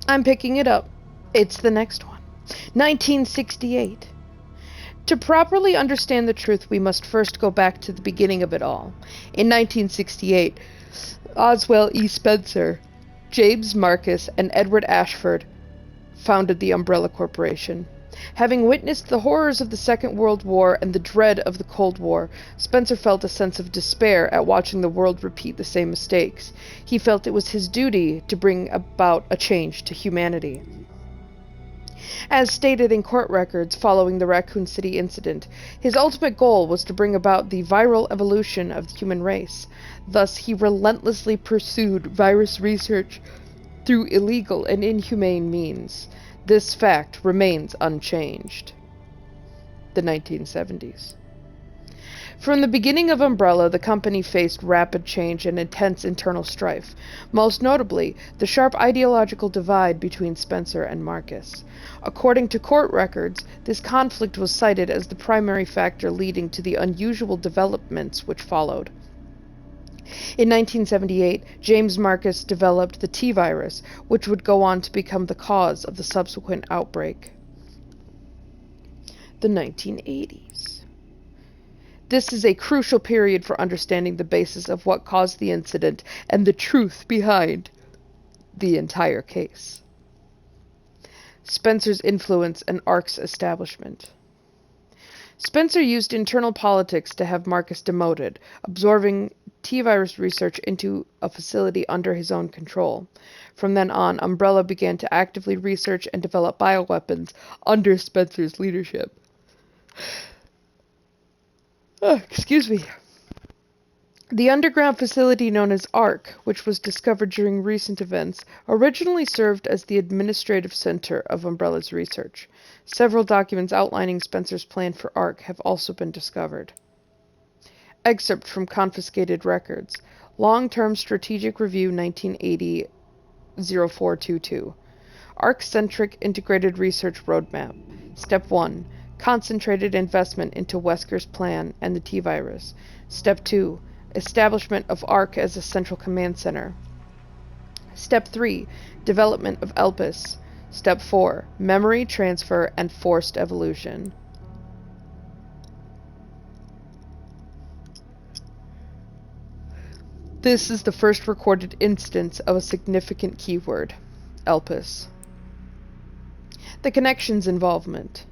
I'm picking it up. It's the next one. 1968. To properly understand the truth, we must first go back to the beginning of it all. In 1968, Oswell E. Spencer, James Marcus, and Edward Ashford founded the Umbrella Corporation. Having witnessed the horrors of the Second World War and the dread of the Cold War, Spencer felt a sense of despair at watching the world repeat the same mistakes. He felt it was his duty to bring about a change to humanity. As stated in court records following the Raccoon City incident, his ultimate goal was to bring about the viral evolution of the human race. Thus, he relentlessly pursued virus research through illegal and inhumane means. This fact remains unchanged. The 1970s. From the beginning of Umbrella, the company faced rapid change and intense internal strife, most notably the sharp ideological divide between Spencer and Marcus. According to court records, this conflict was cited as the primary factor leading to the unusual developments which followed. In 1978, James Marcus developed the T-virus, which would go on to become the cause of the subsequent outbreak. The 1980s. This is a crucial period for understanding the basis of what caused the incident and the truth behind the entire case. Spencer's influence and ARC's establishment. Spencer used internal politics to have Marcus demoted, absorbing T-virus research into a facility under his own control. From then on, Umbrella began to actively research and develop bioweapons under Spencer's leadership. Excuse me. The underground facility known as ARC, which was discovered during recent events, originally served as the administrative center of Umbrella's research. Several documents outlining Spencer's plan for ARC have also been discovered. Excerpt from confiscated records. Long-Term Strategic Review 1980-0422. ARC-centric Integrated Research Roadmap. Step 1. Concentrated investment into Wesker's plan and the T-virus. Step 2. Establishment of ARC as a central command center. Step 3. Development of ELPIS. Step 4. Memory transfer and forced evolution. This is the first recorded instance of a significant keyword, ELPIS. The connections involvement.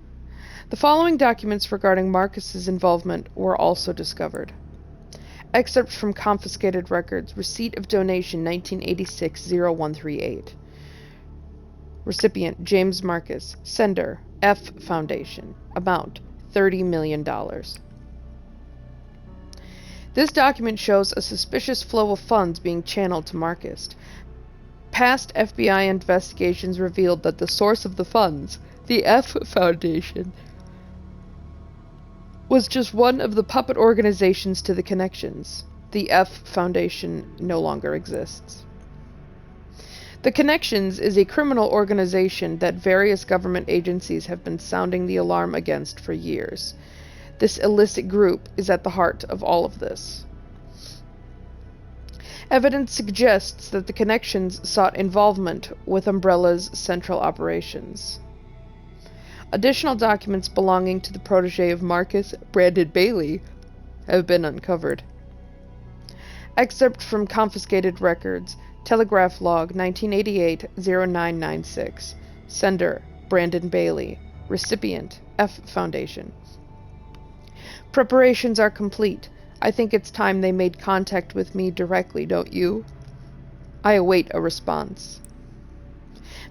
The following documents regarding Marcus's involvement were also discovered. Excerpts from confiscated records. Receipt of donation 1986-0138. Recipient James Marcus. Sender F Foundation. Amount $30 million. This document shows a suspicious flow of funds being channeled to Marcus. Past FBI investigations revealed that the source of the funds, the F Foundation, was just one of the puppet organizations to the connections. The F Foundation no longer exists. The Connections is a criminal organization that various government agencies have been sounding the alarm against for years. This illicit group is at the heart of all of this. Evidence suggests that the Connections sought involvement with Umbrella's central operations. Additional documents belonging to the protege of Marcus, Brandon Bailey, have been uncovered. Excerpt from confiscated records. Telegraph log 1988-0996. Sender Brandon Bailey. Recipient F Foundation. Preparations are complete. I think it's time they made contact with me directly, don't you? I await a response.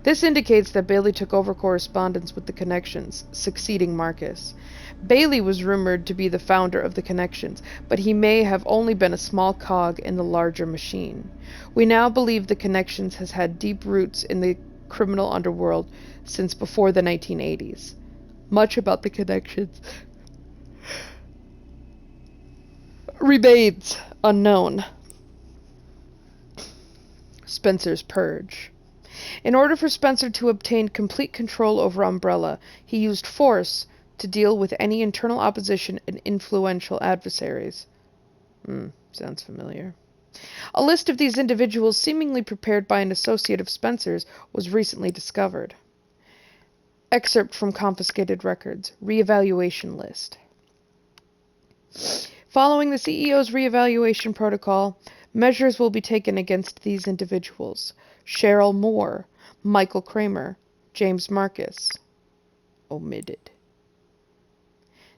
This indicates that Bailey took over correspondence with the Connections, succeeding Marcus. Bailey was rumored to be the founder of the Connections, but he may have only been a small cog in the larger machine. We now believe the Connections has had deep roots in the criminal underworld since before the 1980s. Much about the Connections remains unknown. Spencer's Purge. In order for Spencer to obtain complete control over Umbrella, he used force to deal with any internal opposition and influential adversaries. Sounds familiar. A list of these individuals, seemingly prepared by an associate of Spencer's, was recently discovered. Excerpt from confiscated records. Reevaluation list. Following the CEO's reevaluation protocol, measures will be taken against these individuals: Cheryl Moore, Michael Kramer, James Marcus. Omitted.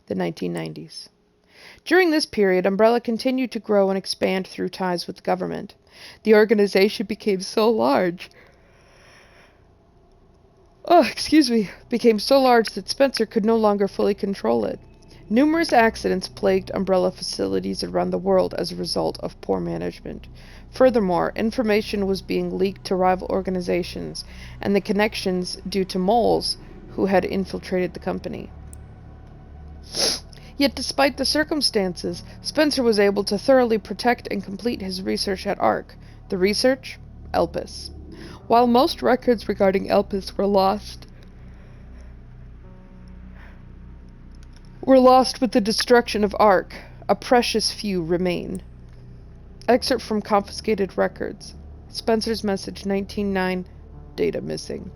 The 1990s. During this period, Umbrella continued to grow and expand through ties with the government. The organization became so large that Spencer could no longer fully control it. Numerous accidents plagued Umbrella facilities around the world as a result of poor management. Furthermore, information was being leaked to rival organizations and the connections due to moles who had infiltrated the company. Yet despite the circumstances, Spencer was able to thoroughly protect and complete his research at ARC. The research? Elpis. While most records regarding Elpis were lost with the destruction of ARC, a precious few remain. Excerpt from confiscated records. Spencer's message, 1909, data missing.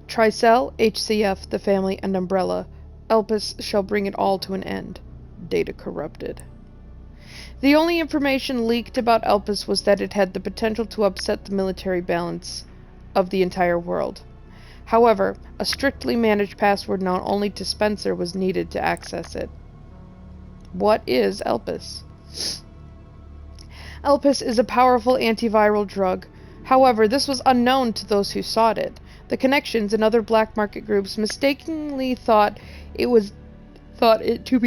Tricell, HCF, the family, and Umbrella. Elpis shall bring it all to an end. Data corrupted. The only information leaked about Elpis was that it had the potential to upset the military balance of the entire world. However, a strictly managed password known only to Spencer was needed to access it. What is Elpis? Elpis is a powerful antiviral drug. However, this was unknown to those who sought it. The connections and other black market groups mistakenly thought it to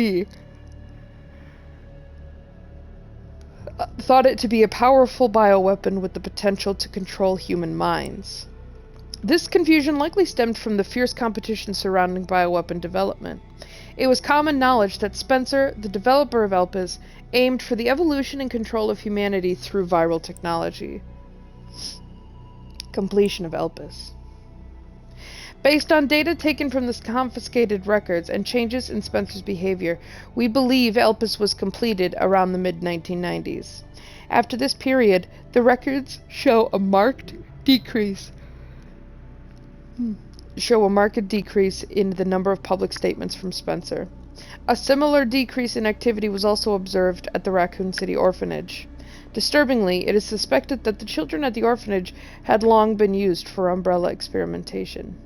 be a powerful bioweapon with the potential to control human minds. This confusion likely stemmed from the fierce competition surrounding bioweapon development. It was common knowledge that Spencer, the developer of Elpis, aimed for the evolution and control of humanity through viral technology. Completion of Elpis. Based on data taken from the confiscated records and changes in Spencer's behavior, we believe Elpis was completed around the mid-1990s. After this period, the records show a marked decrease in the number of public statements from Spencer. A similar decrease in activity was also observed at the Raccoon City orphanage. Disturbingly, it is suspected that the children at the orphanage had long been used for umbrella experimentation.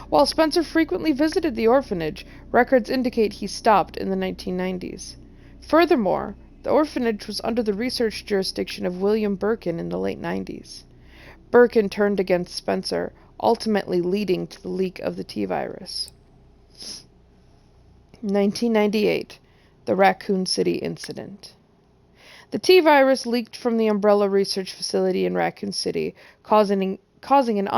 While Spencer frequently visited the orphanage, records indicate he stopped in the 1990s. Furthermore, the orphanage was under the research jurisdiction of William Birkin in the late 90s. Birkin turned against Spencer, ultimately leading to the leak of the T-virus. 1998, the Raccoon City incident. The T-virus leaked from the Umbrella Research Facility in Raccoon City, causing an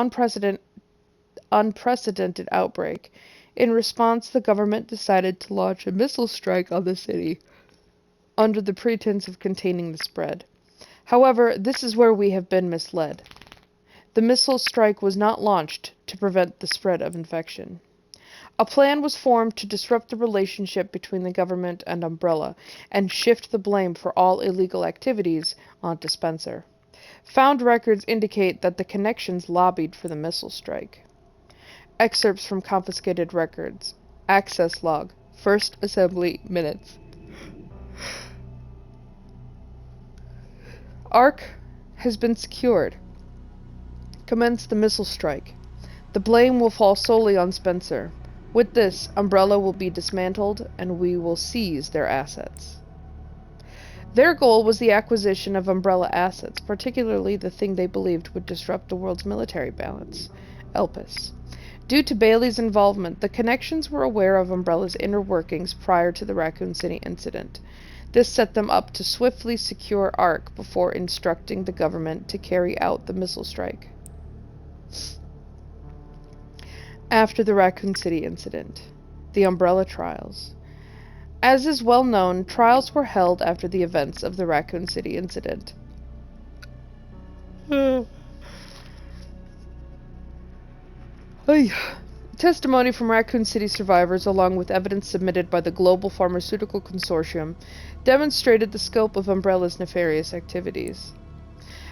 unprecedented outbreak. In response, the government decided to launch a missile strike on the city, under the pretense of containing the spread. However, this is where we have been misled. The missile strike was not launched to prevent the spread of infection. A plan was formed to disrupt the relationship between the government and Umbrella, and shift the blame for all illegal activities onto Spencer. Found records indicate that the connections lobbied for the missile strike. Excerpts from confiscated records. Access log. First assembly minutes. ARC has been secured. Commence the missile strike. The blame will fall solely on Spencer. With this, Umbrella will be dismantled, and we will seize their assets. Their goal was the acquisition of Umbrella assets, particularly the thing they believed would disrupt the world's military balance, Elpis. Due to Bailey's involvement, the connections were aware of Umbrella's inner workings prior to the Raccoon City incident. This set them up to swiftly secure ARC before instructing the government to carry out the missile strike. After the Raccoon City incident, the Umbrella trials. As is well known, trials were held after the events of the Raccoon City incident. Testimony from Raccoon City survivors, along with evidence submitted by the Global Pharmaceutical Consortium, demonstrated the scope of Umbrella's nefarious activities.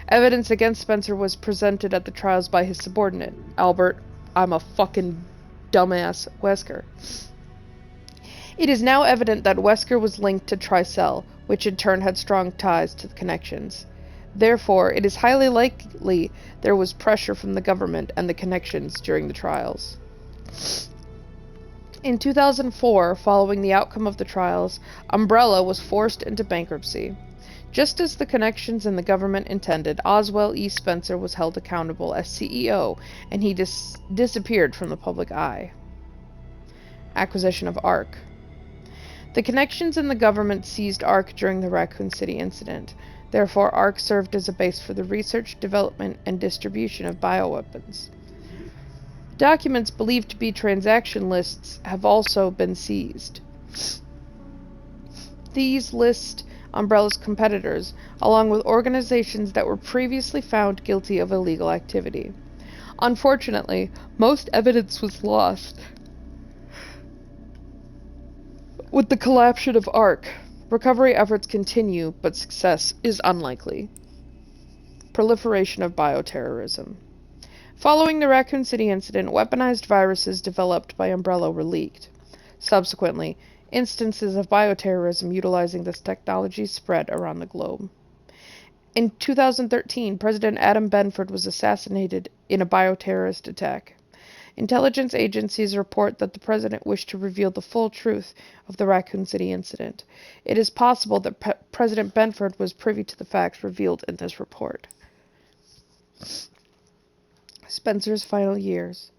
Evidence against Spencer was presented at the trials by his subordinate, Albert, I'm a fucking dumbass, Wesker. It is now evident that Wesker was linked to Tricell, which in turn had strong ties to the connections. Therefore, it is highly likely there was pressure from the government and the connections during the trials. In 2004, following the outcome of the trials, Umbrella was forced into bankruptcy. Just as the connections and the government intended, Oswell E. Spencer was held accountable as CEO, and he disappeared from the public eye. Acquisition of ARC. The connections and the government seized ARC during the Raccoon City incident. Therefore, ARC served as a base for the research, development, and distribution of bioweapons. Documents believed to be transaction lists have also been seized. These list Umbrella's competitors, along with organizations that were previously found guilty of illegal activity. Unfortunately, most evidence was lost with the collapse of ARC. Recovery efforts continue, but success is unlikely. Proliferation of bioterrorism. Following the Raccoon City incident, weaponized viruses developed by Umbrella were leaked. Subsequently, instances of bioterrorism utilizing this technology spread around the globe. In 2013, President Adam Benford was assassinated in a bioterrorist attack. Intelligence agencies report that the president wished to reveal the full truth of the Raccoon City incident. It is possible that President Benford was privy to the facts revealed in this report. Spencer's final years.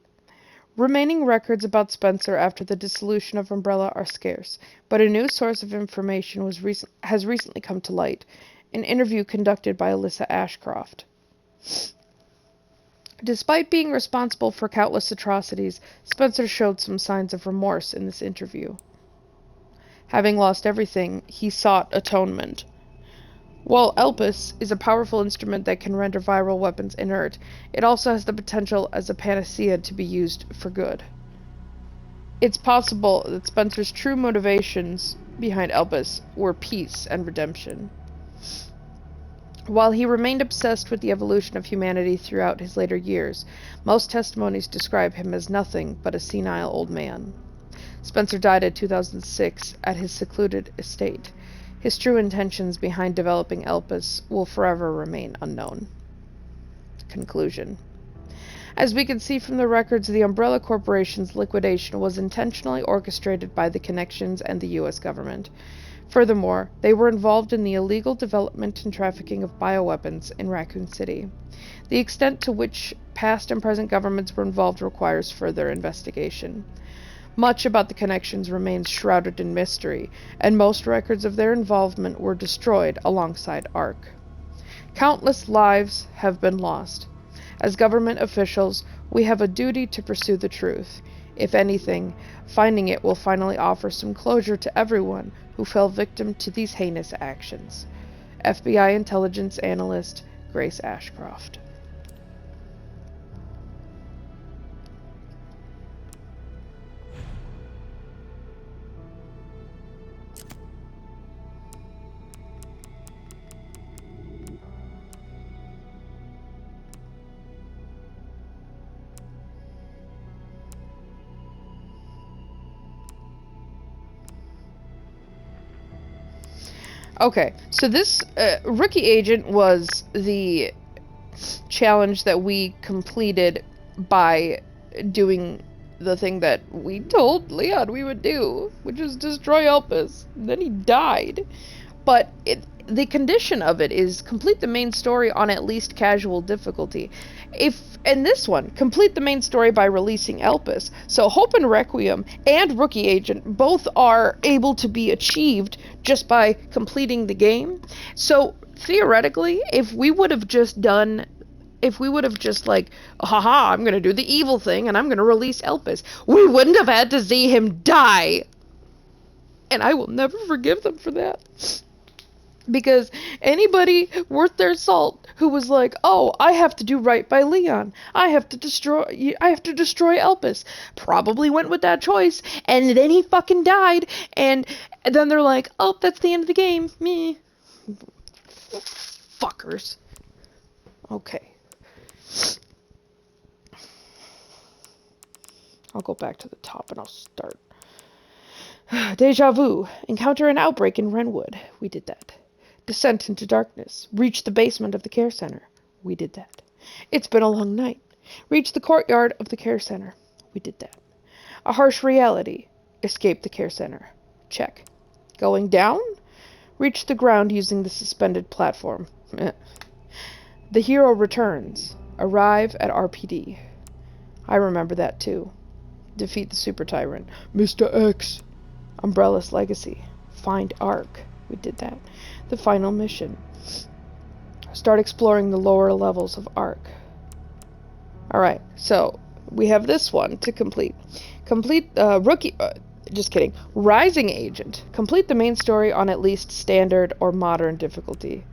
Remaining records about Spencer after the dissolution of Umbrella are scarce, but a new source of information has recently come to light, an interview conducted by Alyssa Ashcroft. Despite being responsible for countless atrocities, Spencer showed some signs of remorse in this interview. Having lost everything, he sought atonement. While Elpis is a powerful instrument that can render viral weapons inert, it also has the potential as a panacea to be used for good. It's possible that Spencer's true motivations behind Elpis were peace and redemption. While he remained obsessed with the evolution of humanity throughout his later years, most testimonies describe him as nothing but a senile old man. Spencer died in 2006 at his secluded estate. His true intentions behind developing Elpis will forever remain unknown. Conclusion. As we can see from the records, the Umbrella Corporation's liquidation was intentionally orchestrated by the connections and the U.S. government. Furthermore, they were involved in the illegal development and trafficking of bioweapons in Raccoon City. The extent to which past and present governments were involved requires further investigation. Much about the connections remains shrouded in mystery, and most records of their involvement were destroyed alongside ARC. Countless lives have been lost. As government officials, we have a duty to pursue the truth. If anything, finding it will finally offer some closure to everyone who fell victim to these heinous actions. FBI intelligence analyst Grace Ashcroft. Okay, so this rookie agent was the challenge that we completed by doing the thing that we told Leon we would do, which is destroy Elpis. Then he died. But the condition of it is complete the main story on at least casual difficulty. And this one, complete the main story by releasing Elpis. So Hope and Requiem and Rookie Agent both are able to be achieved just by completing the game. So theoretically, if we would have just like, haha, I'm going to do the evil thing and I'm going to release Elpis, we wouldn't have had to see him die. And I will never forgive them for that. Because anybody worth their salt who was like, "Oh, I have to do right by Leon. I have to destroy Elpis," probably went with that choice, and then he fucking died, and then they're like, "Oh, that's the end of the game." Me. Fuckers. Okay. I'll go back to the top and I'll start. Deja vu. Encounter an outbreak in Renwood. We did that. Descent into darkness. Reach the basement of the care center. We did that. It's been a long night. Reach the courtyard of the care center. We did that. A harsh reality. Escape the care center. Check. Going down? Reach the ground using the suspended platform. The hero returns. Arrive at RPD. I remember that too. Defeat the super tyrant. Mr. X. Umbrella's legacy. Find Ark. We did that. The final mission. Start exploring the lower levels of Ark. Alright, so we have this one to complete. Complete rookie... just kidding. Rising Agent. Complete the main story on at least standard or modern difficulty.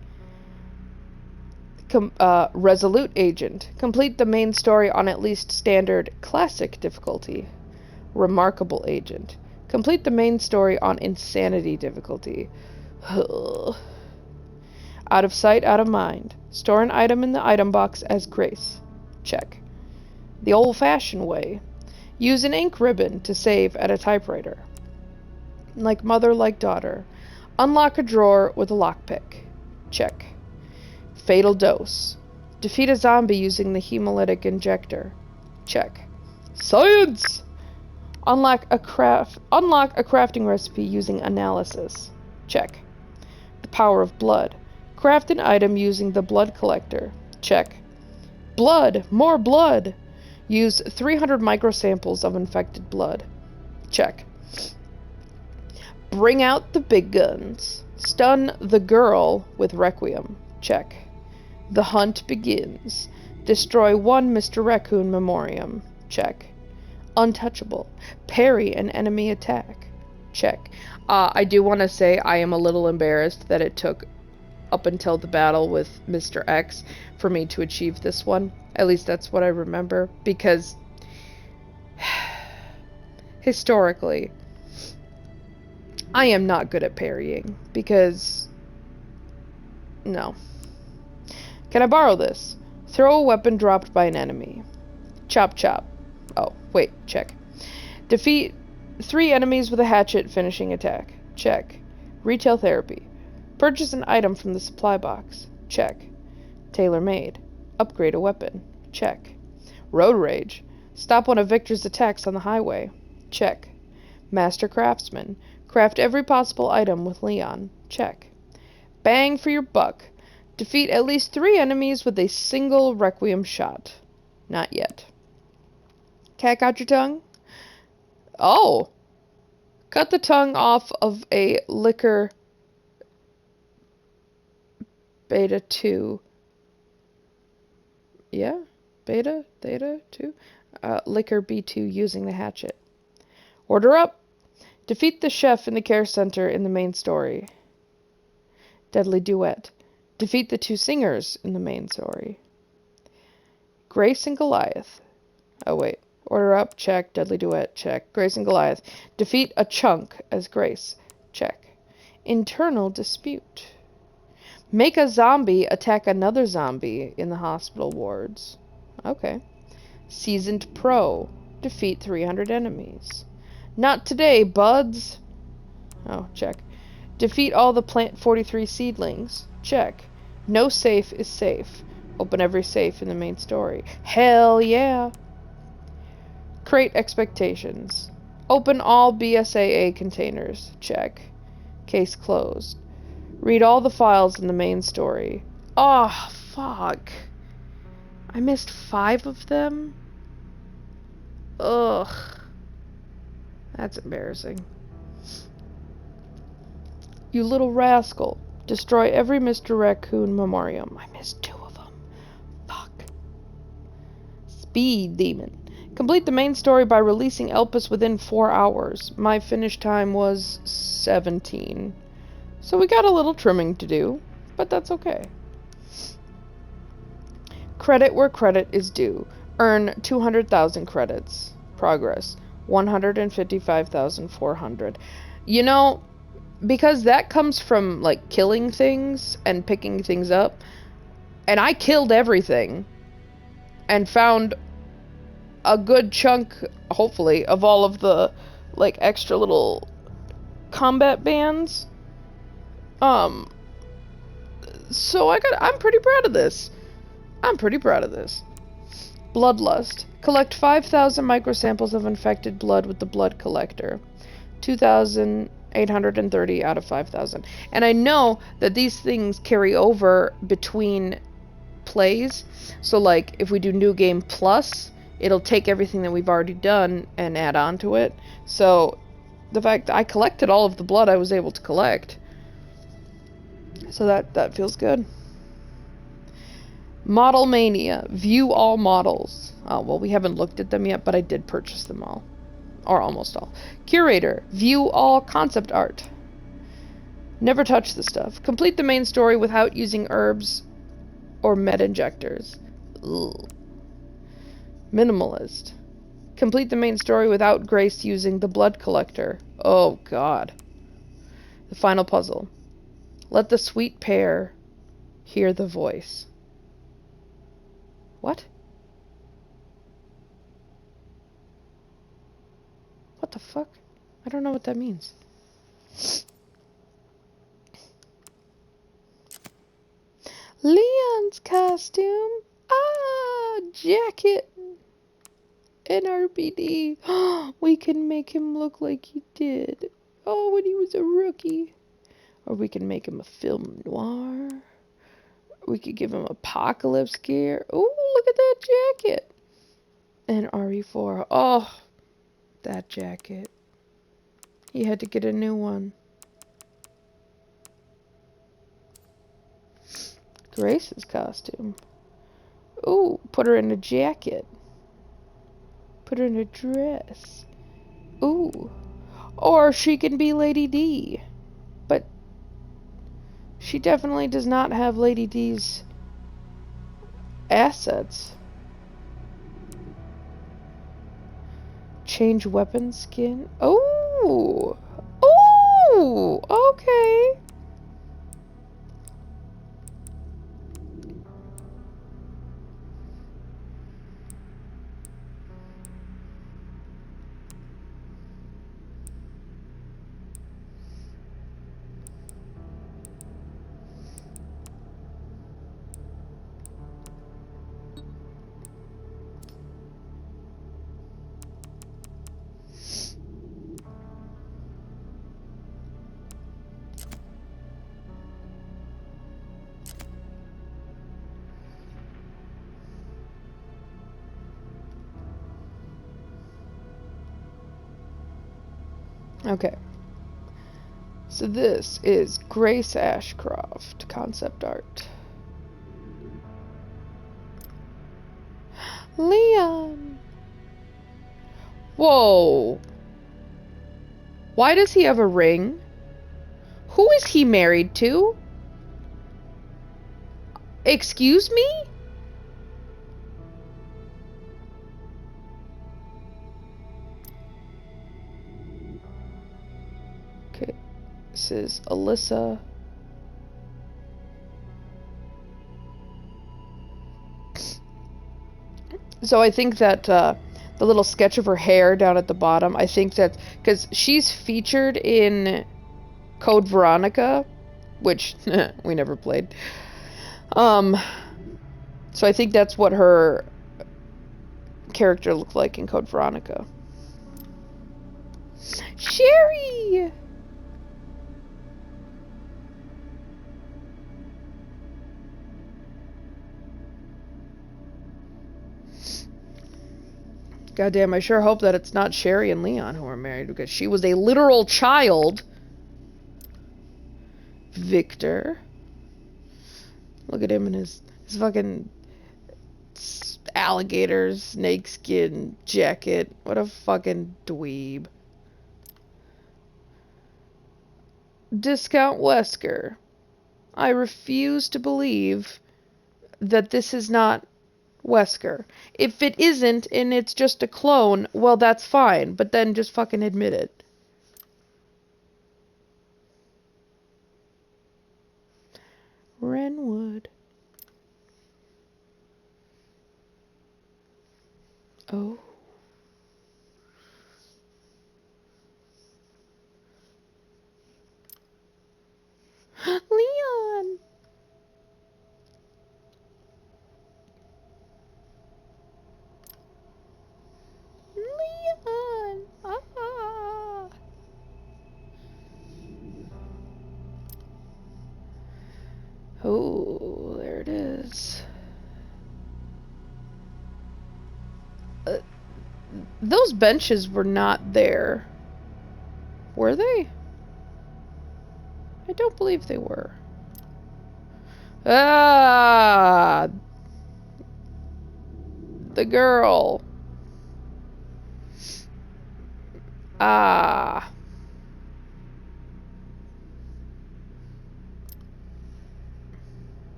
Resolute Agent. Complete the main story on at least standard classic difficulty. Remarkable Agent. Complete the main story on insanity difficulty. Out of sight, out of mind. Store an item in the item box as Grace. Check. The old-fashioned way. Use an ink ribbon to save at a typewriter. Like mother, like daughter. Unlock a drawer with a lockpick. Check. Fatal dose. Defeat a zombie using the hemolytic injector. Check. Science! Unlock a crafting recipe using analysis. Check. The power of blood. Craft an item using the blood collector. Check. Blood! More blood! Use 300 microsamples of infected blood. Check. Bring out the big guns. Stun the girl with Requiem. Check. The hunt begins. Destroy one Mr. Raccoon memoriam. Check. Untouchable. Parry an enemy attack. Check. I do want to say I am a little embarrassed that it took up until the battle with Mr. X for me to achieve this one. At least that's what I remember, because historically, I am not good at parrying, because no. Can I borrow this? Throw a weapon dropped by an enemy. Chop chop. Oh, wait, check. Defeat 3 enemies with a hatchet finishing attack. Check. Retail therapy. Purchase an item from the supply box. Check. Tailor-made. Upgrade a weapon. Check. Road rage. Stop one of Victor's attacks on the highway. Check. Master craftsman. Craft every possible item with Leon. Check. Bang for your buck. Defeat at least 3 enemies with a single Requiem shot. Not yet. Cat got your tongue? Oh! Cut the tongue off of a liquor beta 2. Yeah? Beta? Theta 2? Liquor B2 using the hatchet. Order up! Defeat the chef in the care center in the main story. Deadly duet. Defeat the 2 singers in the main story. Grace and Goliath. Oh, wait. Order up, check. Deadly duet, check. Grace and Goliath. Defeat a chunk as Grace, check. Internal dispute. Make a zombie attack another zombie in the hospital wards. Okay. Seasoned pro. Defeat 300 enemies. Not today, buds. Oh, check. Defeat all the Plant 43 seedlings. Check. No safe is safe. Open every safe in the main story. Hell yeah. Create expectations. Open all BSAA containers. Check. Case closed. Read all the files in the main story. Oh, fuck. I missed 5 of them? Ugh. That's embarrassing. You little rascal. Destroy every Mr. Raccoon memoriam. I missed 2 of them. Fuck. Speed Demon. Complete the main story by releasing Elpis within 4 hours. My finish time was 17. So we got a little trimming to do, but that's okay. Credit where credit is due. Earn 200,000 credits. Progress 155,400. You know, because that comes from like killing things and picking things up, and I killed everything and found a good chunk, hopefully, of all of the like extra little combat bands. So I'm pretty proud of this. I'm pretty proud of this. Bloodlust. Collect 5,000 microsamples of infected blood with the blood collector. 2,830 out of 5,000. And I know that these things carry over between plays. So like if we do New Game Plus, it'll take everything that we've already done and add on to it. So the fact that I collected all of the blood I was able to collect. So that feels good. Model Mania. View all models. Oh, well, we haven't looked at them yet, but I did purchase them all. Or almost all. Curator. View all concept art. Never touch the stuff. Complete the main story without using herbs or med injectors. Ugh. Minimalist. Complete the main story without Grace using the blood collector. Oh, God. The final puzzle. Let the sweet pair hear the voice. What? What the fuck? I don't know what that means. Leon's costume. Ah, jacket. NRBD. We can make him look like he did. Oh, when he was a rookie. Or we can make him a film noir. We could give him apocalypse gear. Oh, look at that jacket. And RE4. Oh, that jacket. He had to get a new one. Grace's costume. Ooh, put her in a jacket. Put her in a dress. Ooh. Or she can be Lady D. But she definitely does not have Lady D's assets. Change weapon skin. Oh. Oh. Okay. Okay. So this is Grace Ashcroft concept art. Leon. Whoa. Why does he have a ring? Who is he married to? Excuse me? Okay. This is Alyssa. So I think that the little sketch of her hair down at the bottom, I think that because she's featured in Code Veronica, which we never played. So I think that's what her character looked like in Code Veronica. Sherry! Goddamn, I sure hope that it's not Sherry and Leon who are married, because she was a literal child. Victor. Look at him in his fucking alligator snakeskin jacket. What a fucking dweeb. Discount Wesker. I refuse to believe that this is not Wesker. If it isn't and it's just a clone, well, that's fine, but then just fucking admit it. Renwood. Oh. Leon! Leon! Ah! Oh, there it is. Those benches were not there. Were they? I don't believe they were. Ah! The girl. Ah.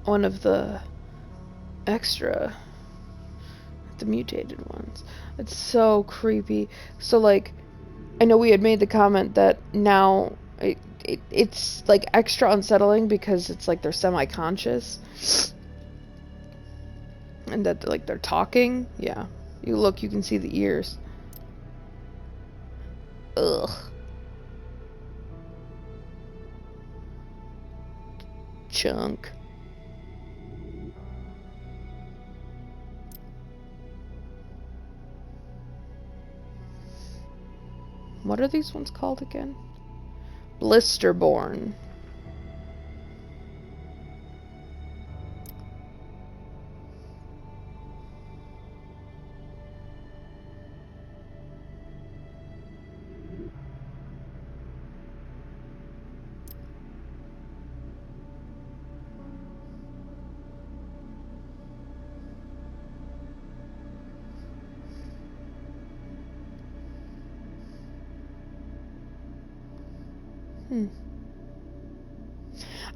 One of the extra, the mutated ones. It's so creepy. So, like, I know we had made the comment that now it's like extra unsettling because it's like they're semi-conscious and that like they're talking. Yeah, you look, you can see the ears. Ugh. Chunk. What are these ones called again? Blisterborn.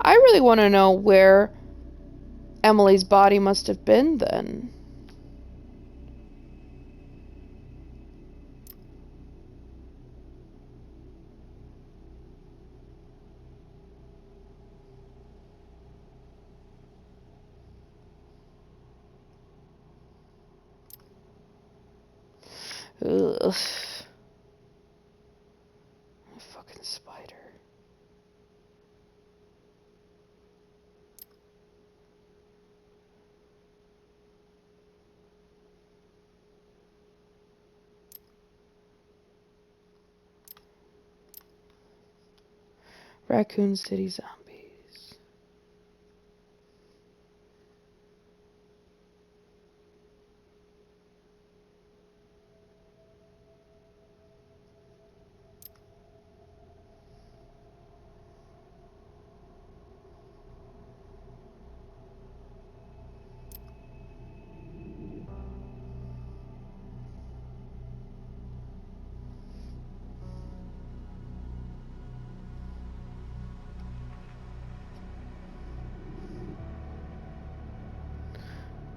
I really want to know where Emily's body must have been then. Ugh. Fucking spider. Raccoon City zombies.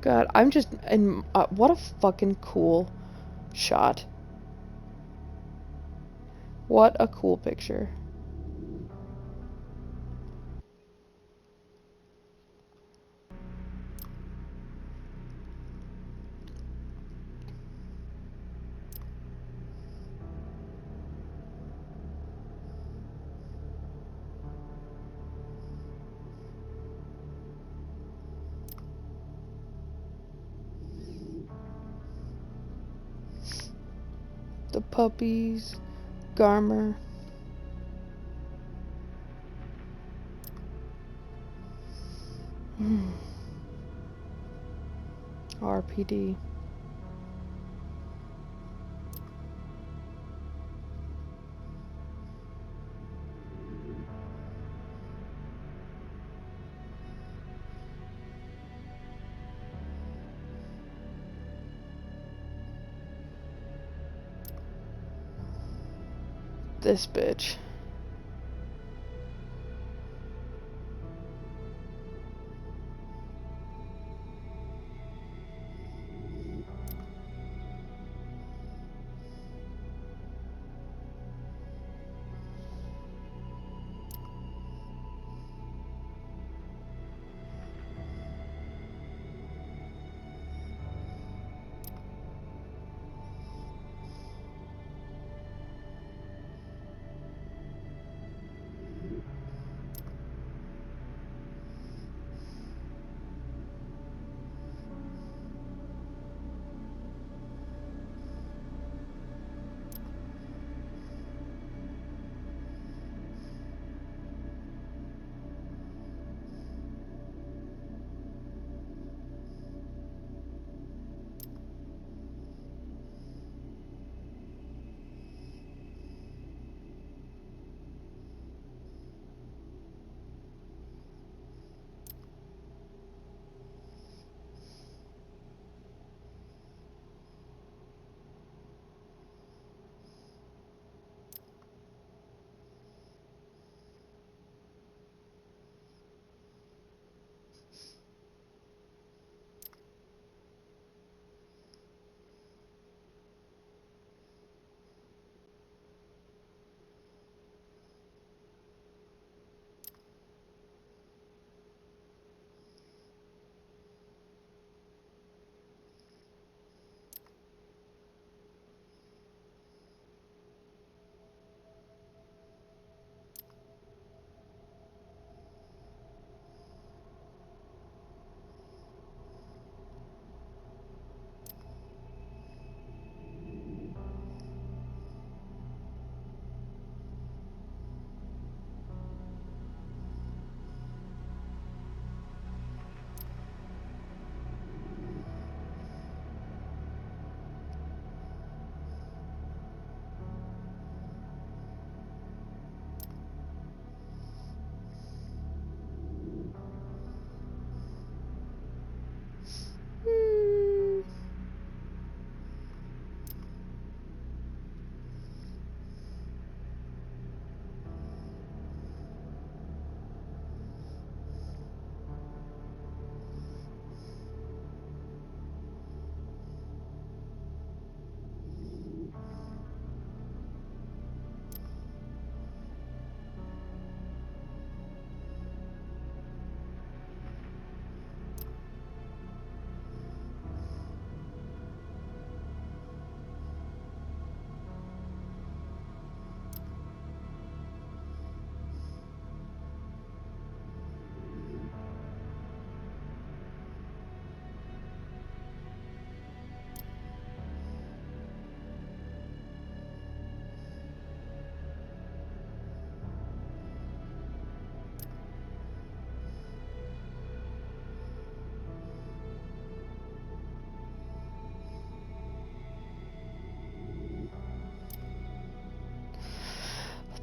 God, I'm just in. What a fucking cool shot. What a cool picture. The puppies, Garmer. RPD. This bitch.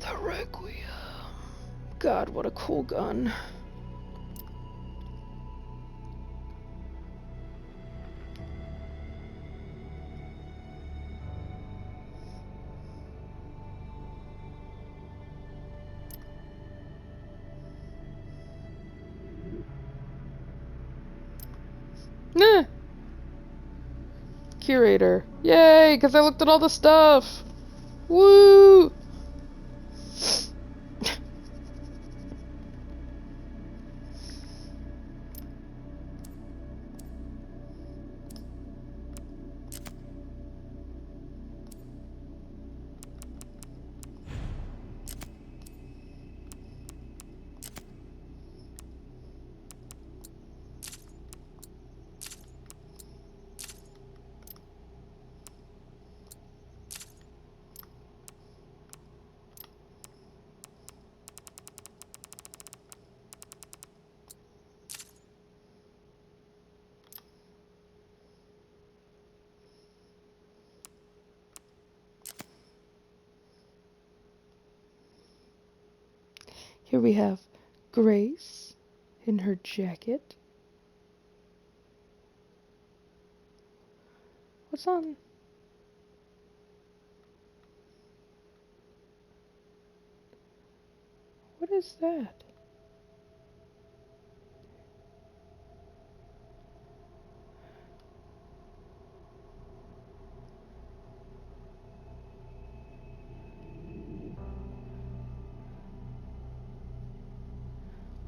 The Requiem. God, what a cool gun. Nah. Curator. Yay, because I looked at all the stuff. Woo! Here we have Grace in her jacket. What's on? What is that?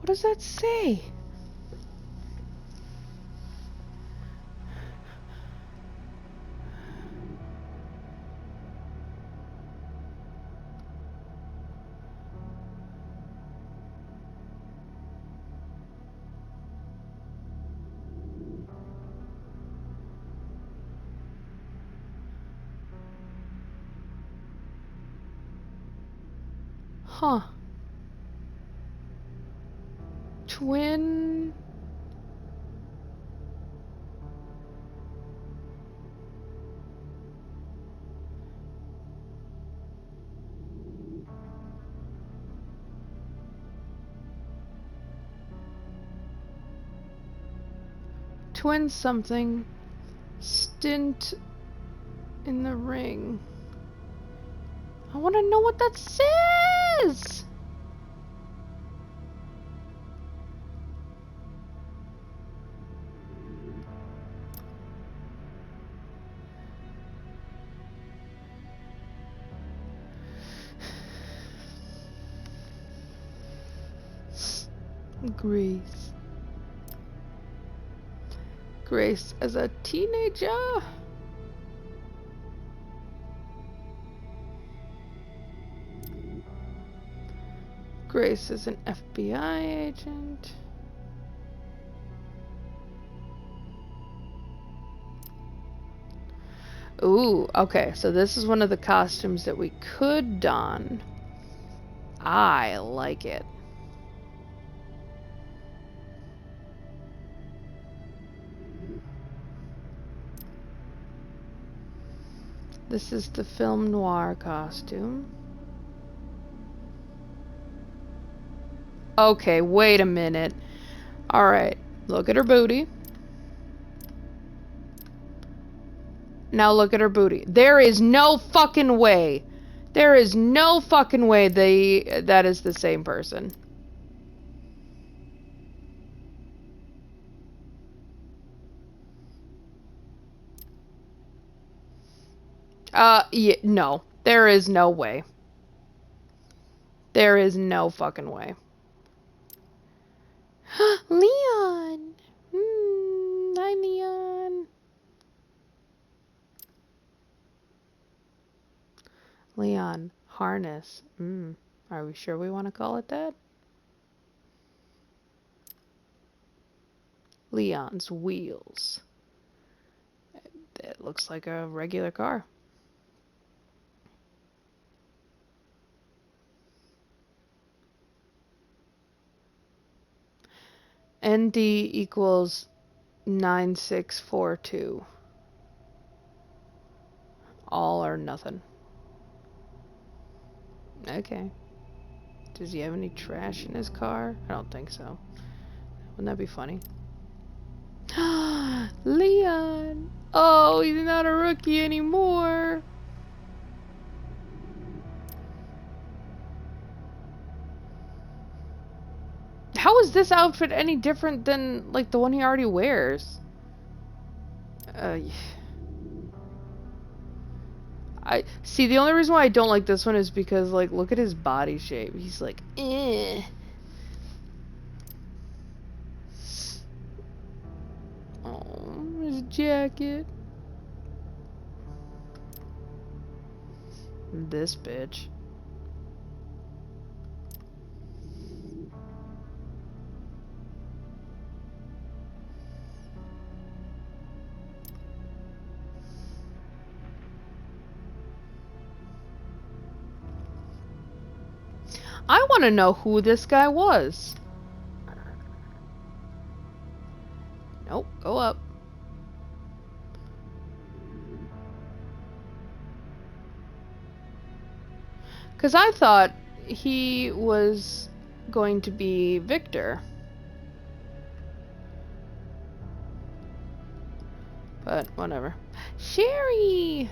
What does that say? Huh. Twin... Twin something. Stint in the ring. I want to know what that says! Grace. Grace as a teenager? Grace is an FBI agent. Ooh, okay, so this is one of the costumes that we could don. I like it. This is the film noir costume. Okay, wait a minute. Alright, look at her booty. Now look at her booty. There is no fucking way. There is no fucking way that is the same person. Yeah, no. There is no way. There is no fucking way. Leon! Hi, Leon. Leon, harness. Are we sure we want to call it that? Leon's wheels. It looks like a regular car. ND equals 9642. All or nothing. Okay. Does he have any trash in his car? I don't think so. Wouldn't that be funny? Leon! Oh, he's not a rookie anymore! How is this outfit any different than, like, the one he already wears? I see, the only reason why I don't like this one is because, like, look at his body shape. He's like, eh. Oh, his jacket. This bitch. I want to know who this guy was. Nope, go up. Because I thought he was going to be Victor. But whatever. Sherry!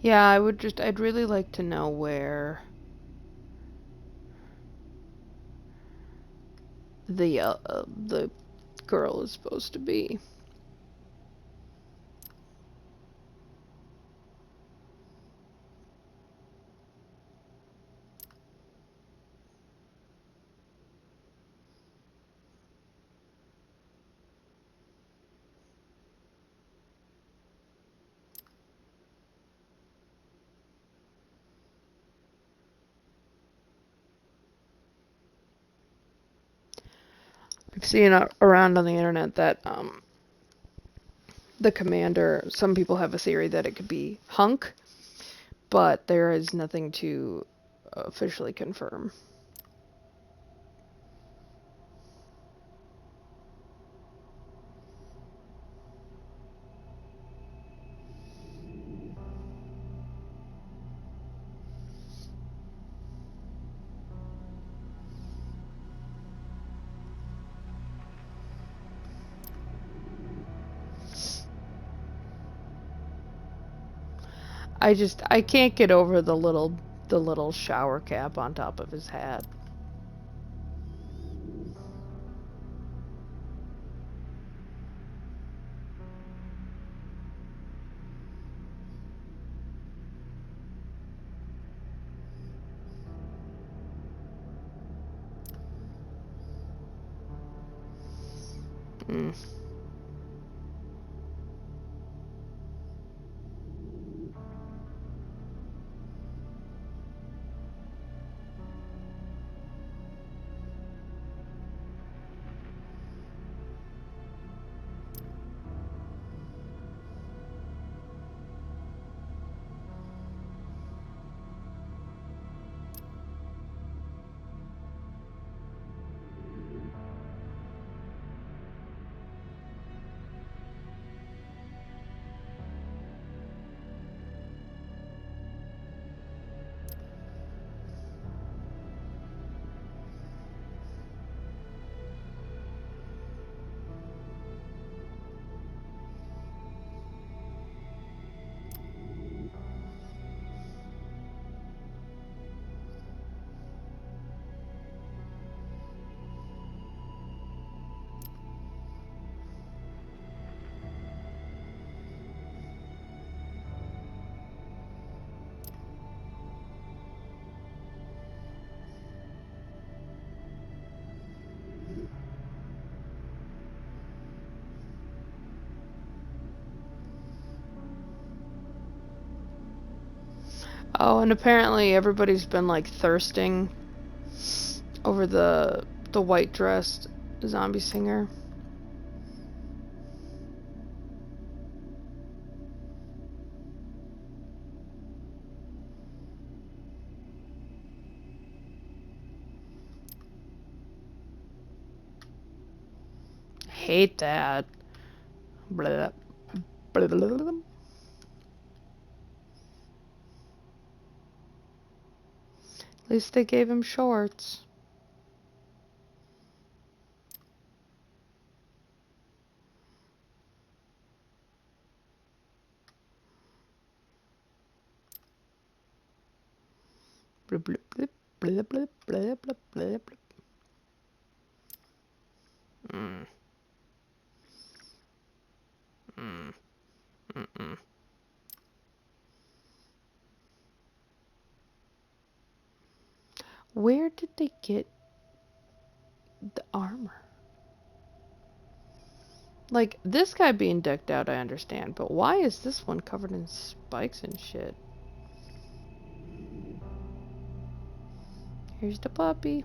Yeah, I'd really like to know where the girl is supposed to be. I've seen around on the internet that the commander, some people have a theory that it could be Hunk, but there is nothing to officially confirm. I can't get over the little shower cap on top of his hat. Mm. Oh, and apparently everybody's been like thirsting over the white dressed zombie singer. Hate that. Blah, blah, blah, blah, blah. At least they gave him shorts. Blah, blah, blah, blah, blah, blah, blah, blah, blah. Mm. Where did they get the armor? Like, this guy being decked out, I understand, but why is this one covered in spikes and shit? Here's the puppy.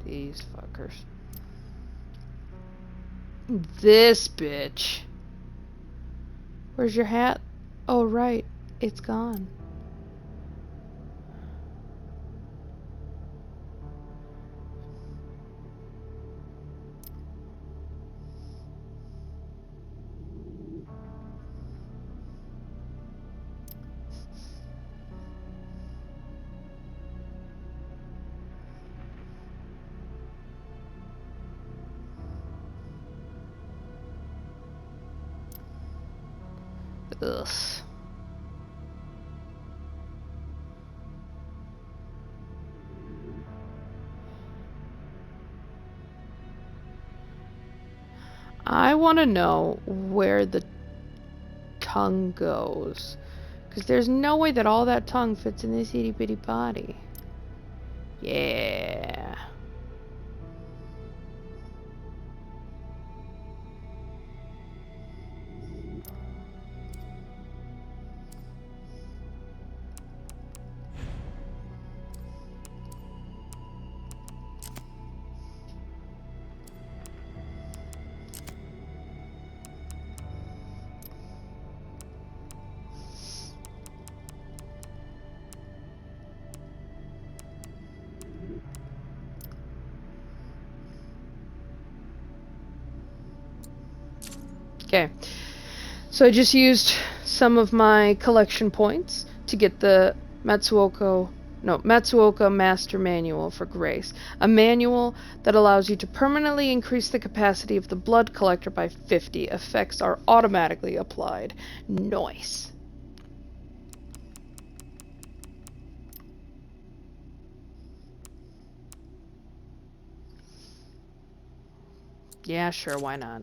These fuckers. This bitch. Where's your hat? Oh, right. It's gone. Ugh. I want to know where the tongue goes. Because there's no way that all that tongue fits in this itty bitty body. Yeah. Okay, so I just some of my collection points to get the Matsuoka Master Manual for Grace. A manual that allows you to permanently increase the capacity of the blood collector by 50. Effects are automatically applied. Nice. Yeah, sure, why not?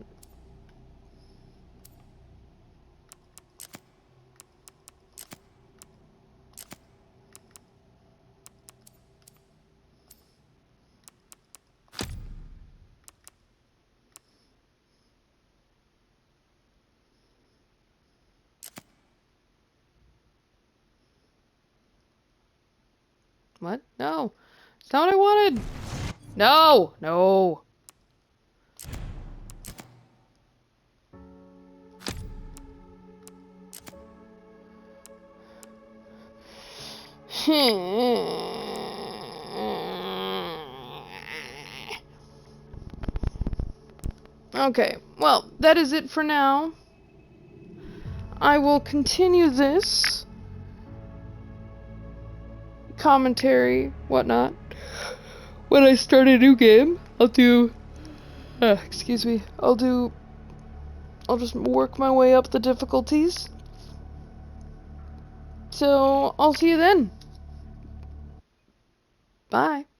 What? No. It's not what I wanted. No! No! Okay, well, that is it for now. I will continue this commentary, whatnot, when I start a new game. I'll just work my way up the difficulties. So, I'll see you then. Bye.